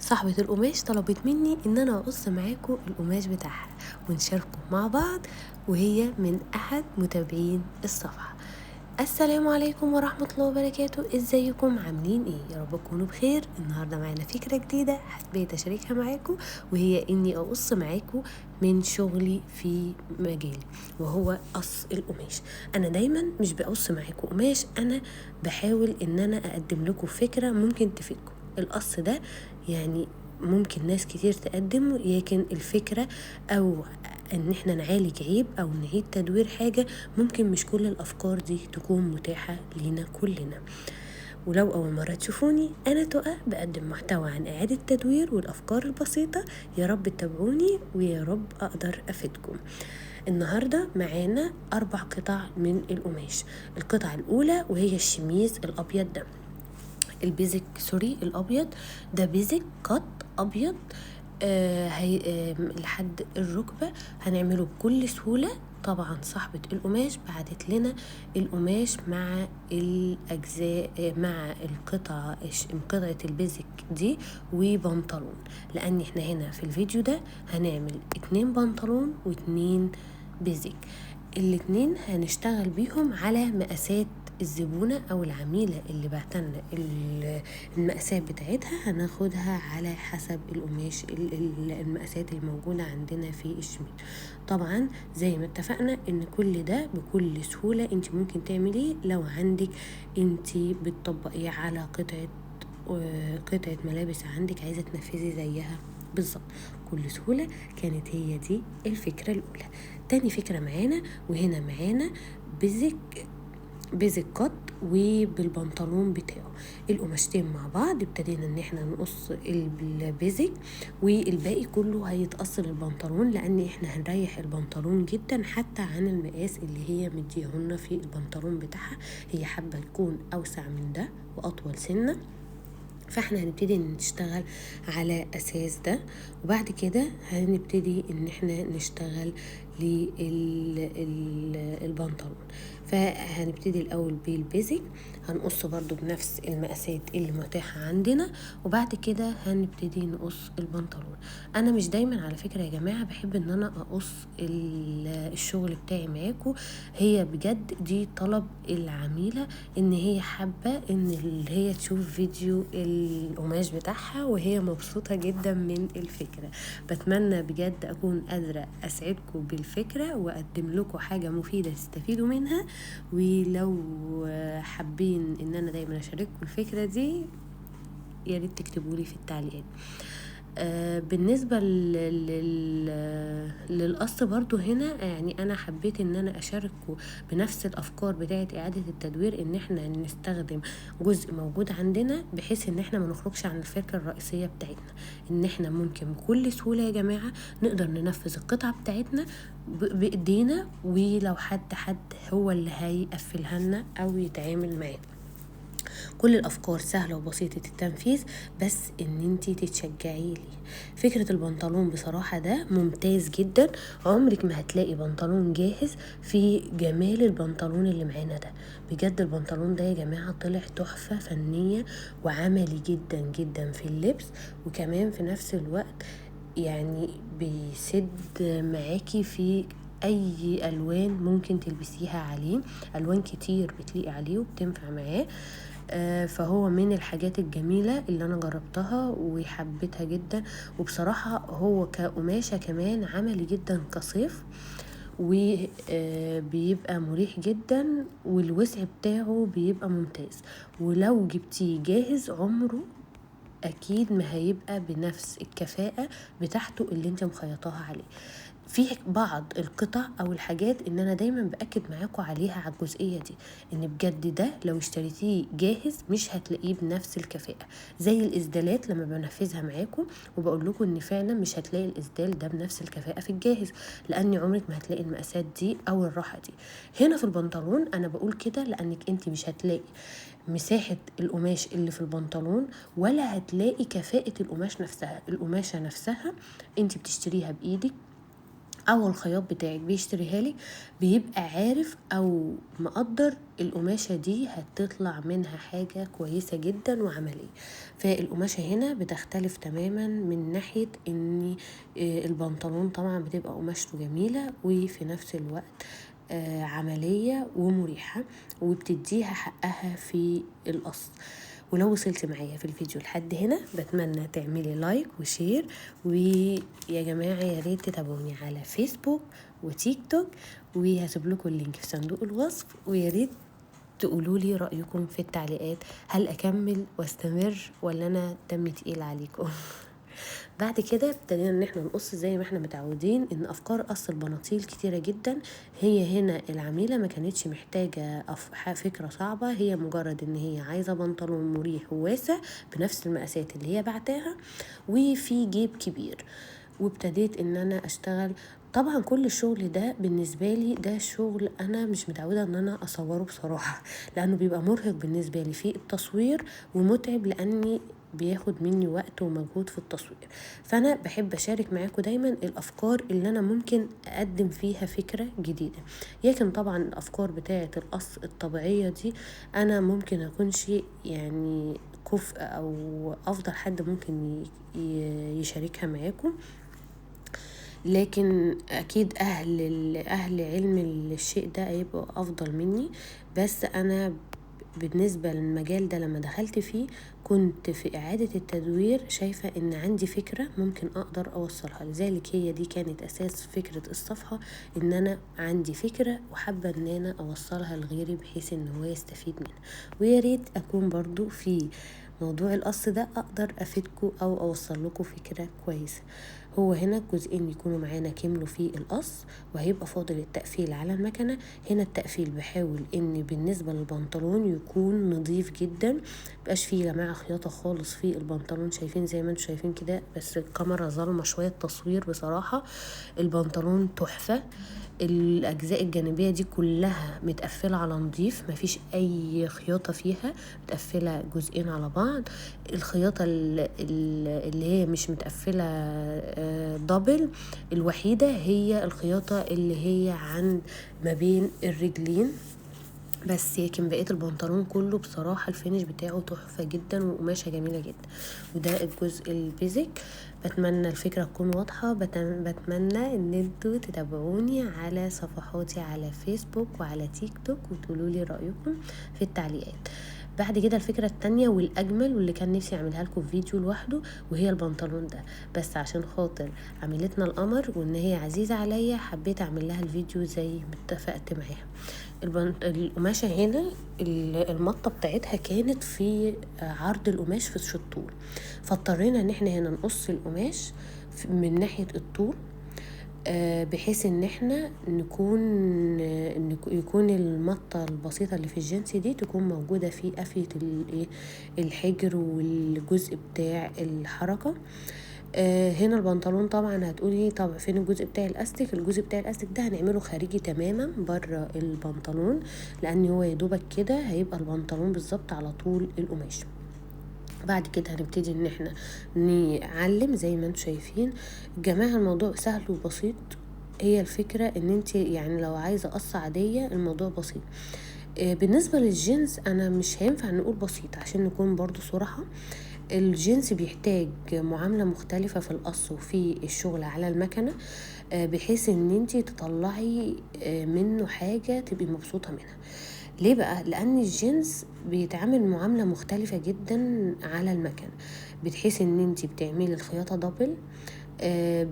صاحبة القماش طلبت مني ان انا اقص معاكم القماش بتاعها ونشاركه مع بعض، وهي من احد متابعين الصفحة. السلام عليكم ورحمة الله وبركاته، ازيكم عاملين ايه؟ يا رب تكونوا بخير. النهاردة معانا فكرة جديدة حبيت اشاركها معاكم، وهي اني اقص معاكم من شغلي في مجالي، وهو قص القماش. انا دايما مش بقص معاكم قماش، انا بحاول ان انا اقدم لكم فكرة ممكن تفيدكم. القص ده يعني ممكن ناس كتير تقدمه، لكن الفكرة او ان احنا نعالج عيب او نعيد تدوير حاجة، ممكن مش كل الافكار دي تكون متاحة لينا كلنا. ولو اول مرة تشوفوني، انا تقى بقدم محتوى عن اعادة تدوير والافكار البسيطة. يا رب تتابعوني ويا رب اقدر افيدكم. النهاردة معانا 4 قطع من القماش. القطعة الاولى وهي الشميز الابيض ده، البيزك الابيض ده، بيزك قط ابيض. هي لحد الركبة، هنعمله بكل سهولة. طبعا صاحبة القماش بعتت لنا القماش مع الأجزاء، مع قطعة البيزك دي وبنطلون، لأن احنا هنا في الفيديو ده هنعمل 2 بنطلون و2 بيزك. الاتنين هنشتغل بيهم على مقاسات الزبونة او العميلة اللي بعتلنا المقاسات بتاعتها، هناخدها على حسب القماش المقاسات الموجودة عندنا في الشميل. طبعا زي ما اتفقنا ان كل ده بكل سهولة انت ممكن تعمليه لو عندك انت بتطبقيه على قطعة ملابس عندك عايزة تنفذي زيها بالظبط كل سهولة. كانت هي دي الفكرة الأولى. تاني فكرة معانا، وهنا معانا بيزك قط وبالبنطلون بتاعه، القماشتين مع بعض. ابتدينا ان احنا نقص البيزك، والباقي كله هيتقص البنطلون، لان احنا هنريح البنطلون جدا حتى عن المقاس اللي هي مديهولنا في البنطلون بتاعها. هي حابة يكون اوسع من ده واطول سنة، فاحنا هنبتدي نشتغل على اساس ده. وبعد كده هنبتدي ان احنا نشتغل للبنطلون. فهنبتدي الاول بالبيزك، هنقص برضو بنفس المقاسات اللي متاحة عندنا، وبعد كده هنبتدي نقص البنطلون. انا مش دايما على فكرة يا جماعة بحب ان انا اقص الشغل بتاعي معاكم، هي بجد دي طلب العميلة، ان هي حابة ان اللي هي تشوف فيديو القماش بتاعها وهي مبسوطة جدا من الفكرة. بتمنى بجد اكون قادرة اسعدكم بالفكرة واقدم لكم حاجة مفيدة تستفيدوا منها. ولو حابين ان انا دايما اشارككم الفكرة دي، يا ريت تكتبوا لي في التعليقات. بالنسبة للقص برضو هنا، يعني انا حبيت ان انا اشارككم بنفس الافكار بتاعة اعادة التدوير، ان احنا نستخدم جزء موجود عندنا بحيث ان احنا ما نخرجش عن الفكرة الرئيسية بتاعتنا، ان احنا ممكن بكل سهولة يا جماعة نقدر ننفذ القطعة بتاعتنا بايدينا، ولو حد هو اللي هيقفلها لنا او يتعامل معانا. كل الافكار سهله وبسيطه التنفيذ، بس ان انتي تتشجعي ليه. فكره البنطلون بصراحه ده ممتاز جدا، عمرك ما هتلاقي بنطلون جاهز في جمال البنطلون اللي معانا ده. بجد البنطلون ده يا جماعه طلع تحفه فنيه وعملي جدا جدا في اللبس، وكمان في نفس الوقت يعني بيسد معاكي في اي الوان ممكن تلبسيها عليه. الوان كتير بتليق عليه وبتنفع معاه. فهو من الحاجات الجميلة اللي انا جربتها وحبيتها جدا. وبصراحة هو كقماشة كمان عملي جدا كصيف، وبيبقى مريح جدا، والوسع بتاعه بيبقى ممتاز. ولو جبتيه جاهز عمره اكيد ما هيبقى بنفس الكفاءة بتاعته اللي انت مخيطاها عليه. في بعض القطع او الحاجات ان انا دايما باكد معاكم عليها على الجزئيه دي، ان بجد ده لو اشتريتيه جاهز مش هتلاقيه بنفس الكفاءه. زي الاسدالات لما بنفذها معاكم وبقول لكم ان فعلا مش هتلاقي الاسدال ده بنفس الكفاءه في الجاهز، لان عمرك ما هتلاقي المقاسات دي او الراحه دي. هنا في البنطلون انا بقول كده لانك انت مش هتلاقي مساحة القماش اللي في البنطلون، ولا هتلاقي كفاءة القماشة نفسها انت بتشتريها بايدك او الخياط بتاعك بيشتريها لك بيبقى عارف او مقدر القماشة دي هتطلع منها حاجة كويسة جدا وعملية. فالقماشة هنا بتختلف تماما من ناحية ان البنطلون طبعا بتبقى قماشته جميلة وفي نفس الوقت عملية ومريحة وبتديها حقها في القص. ولو وصلت معايا في الفيديو لحد هنا بتمنى تعملي لايك وشير، ويا جماعة يا ريت تتابعوني على فيسبوك وتيك توك، وهسيب لكم اللينك في صندوق الوصف، ويا ريت تقولوا لي رأيكم في التعليقات، هل أكمل واستمر ولا أنا دمي تقيل عليكم؟ بعد كده ابتدينا ان احنا نقص زي ما احنا متعودين، ان افكار قص البناطيل كتيرة جدا. هي هنا العميلة ما كانتش محتاجة فكرة صعبة، هي مجرد ان هي عايزة بنطلون مريح وواسع بنفس المقاسات اللي هي بعتها وفي جيب كبير. وابتديت ان انا اشتغل. طبعا كل الشغل ده بالنسبة لي ده شغل انا مش متعودة ان انا اصوره بصراحة، لانه بيبقى مرهق بالنسبة لي في التصوير ومتعب لاني بياخد مني وقت ومجهود في التصوير. فانا بحب اشارك معاكم دايما الافكار اللي انا ممكن اقدم فيها فكرة جديدة. لكن طبعا الافكار بتاعة القص الطبيعية دي انا ممكن اكونش يعني كفء او افضل حد ممكن يشاركها معاكم، لكن اكيد اهل علم الشيء ده هيبقوا افضل مني. بس انا بالنسبة للمجال ده لما دخلت فيه كنت في إعادة التدوير شايفة إن عندي فكرة ممكن أقدر أوصلها، لذلك هي دي كانت أساس فكرة الصفحة، إن أنا عندي فكرة وحابة إن أنا أوصلها لغيري بحيث إن هو يستفيد منها. وياريت أكون برضو في موضوع القص ده أقدر أفيدكم أو أوصل لكم فكرة كويسة. هو هنا الجزئين يكونوا معانا كملوا في القص، وهيبقى فاضل التقفيل على المكنة. هنا التقفيل بحاول ان بالنسبة للبنطلون يكون نظيف جدا، مبقاش فيه يا جماعة خياطة خالص في البنطلون، شايفين زي ما انتم شايفين كده، بس الكاميرا ظلمة شوية التصوير بصراحة. البنطلون تحفة، الاجزاء الجانبيه دي كلها متقفله على نظيف، مفيش اي خياطه فيها، متقفله جزئين على بعض. الخياطه اللي هي مش متقفله دبل الوحيده هي الخياطه اللي هي عند ما بين الرجلين بس، لكن بقيت البنطلون كله بصراحة الفينش بتاعه تحفة جدا وقماشة جميلة جدا. وده الجزء البيزك. بتمنى الفكرة تكون واضحة، بتمنى ان انتوا تتابعوني على صفحاتي على فيسبوك وعلى تيك توك وتقولوا لي رأيكم في التعليقات. بعد كده الفكرة التانية والأجمل واللي كان نفسي أعملها لكم في فيديو لوحده، وهي البنطلون ده، بس عشان خاطر عملتنا القمر وإن هي عزيزة عليا حبيت أعمل لها الفيديو زي ما اتفقت معاها. القماشة هنا المطة بتاعتها كانت في عرض القماش في الشطول، فاضطرينا ان احنا هنا نقص القماش من ناحية الطول بحيث ان احنا يكون المطة البسيطة اللي في الجنس دي تكون موجودة في قفية الحجر والجزء بتاع الحركة. هنا البنطلون طبعا هتقولي طب فين الجزء بتاع الاستيك؟ الجزء بتاع الاستيك ده هنعمله خارجي تماما بره البنطلون، لان هو يدوبك كده هيبقى البنطلون بالظبط على طول القماش. بعد كده هنبتدي ان احنا نعلم زي ما انتم شايفين. جماعة الموضوع سهل وبسيط، هي الفكرة ان انت يعني لو عايزة قصة عادية الموضوع بسيط. بالنسبة للجينز انا مش هينفع نقول بسيط عشان نكون برضو صراحة، الجنس بيحتاج معاملة مختلفة في القص وفي الشغل على المكنة بحيث ان انتي تطلعي منه حاجة تبقي مبسوطة منها. ليه بقى؟ لان الجنس بيتعامل معاملة مختلفة جدا على المكنة، بتحيث ان انتي بتعملي الخياطة دبل،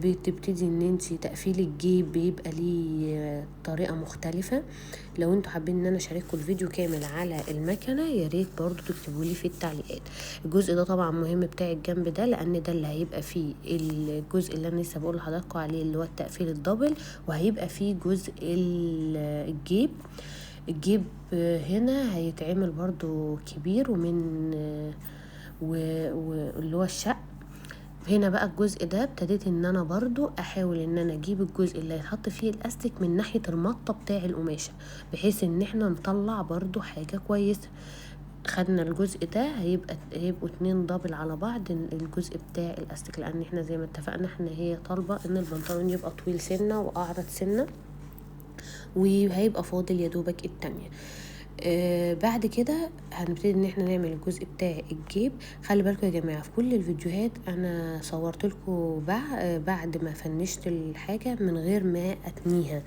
بتبتدي ان انتي تقفيل الجيب بيبقى ليه طريقة مختلفة. لو انتوا حابين ان انا اشارككم الفيديو كامل على المكنة يا ريت برضو تكتبوا لي في التعليقات. الجزء ده طبعا مهم بتاع الجنب ده، لان ده اللي هيبقى فيه الجزء اللي انا لسه بقول لحضراتكم عليه اللي هو التقفيل الدبل، وهيبقى فيه جزء الجيب هنا هيتعمل برضو كبير ومن واللي هو الشق. هنا بقى الجزء ده ابتديت ان انا برضو احاول ان انا اجيب الجزء اللي هيتحط فيه الاستيك من ناحية المطة بتاع القماشة، بحيث ان احنا نطلع برضو حاجة كويسة. خدنا الجزء ده هيبقوا 2 دبل على بعض الجزء بتاع الاستيك، لان احنا زي ما اتفقنا احنا هي طالبه ان البنطلون يبقى طويل سنه واعرض سنه، وهيبقى فاضل يا دوبك التانية. بعد كده هنبتدي ان احنا نعمل الجزء بتاع الجيب. خلي بالكم يا جماعه في كل الفيديوهات انا صورت لكم بعد ما فنشت الحاجه من غير ما اتنيها.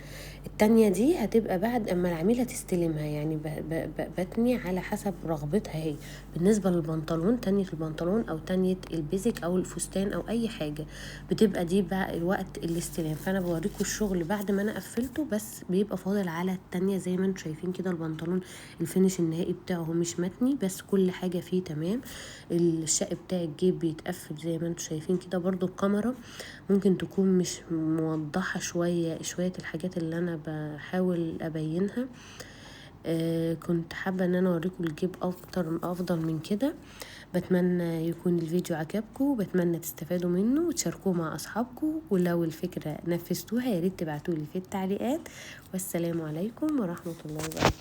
التانية دي هتبقى بعد اما العميله تستلمها، يعني بتني على حسب رغبتها هي. بالنسبه للبنطلون، تانية البنطلون او تانية البيزك او الفستان او اي حاجه، بتبقى دي بقى الوقت الاستلام. فانا بوريكم الشغل بعد ما انا قفلته، بس بيبقى فاضل على التانية زي ما انتم شايفين كده. البنطلون الفينش النهائي بتاعه مش متني، بس كل حاجة فيه تمام. الشق بتاع الجيب بيتقفل زي ما انتم شايفين كده. برضو الكاميرا ممكن تكون مش موضحة شوية الحاجات اللي انا بحاول ابينها. كنت حابة ان انا اوريكم الجيب افضل من كده. بتمنى يكون الفيديو عجبكم، بتمنى تستفادوا منه وتشاركوه مع اصحابكم، ولو الفكرة نفذتوها ياريت تبعتولي في التعليقات. والسلام عليكم ورحمة الله وبركاته.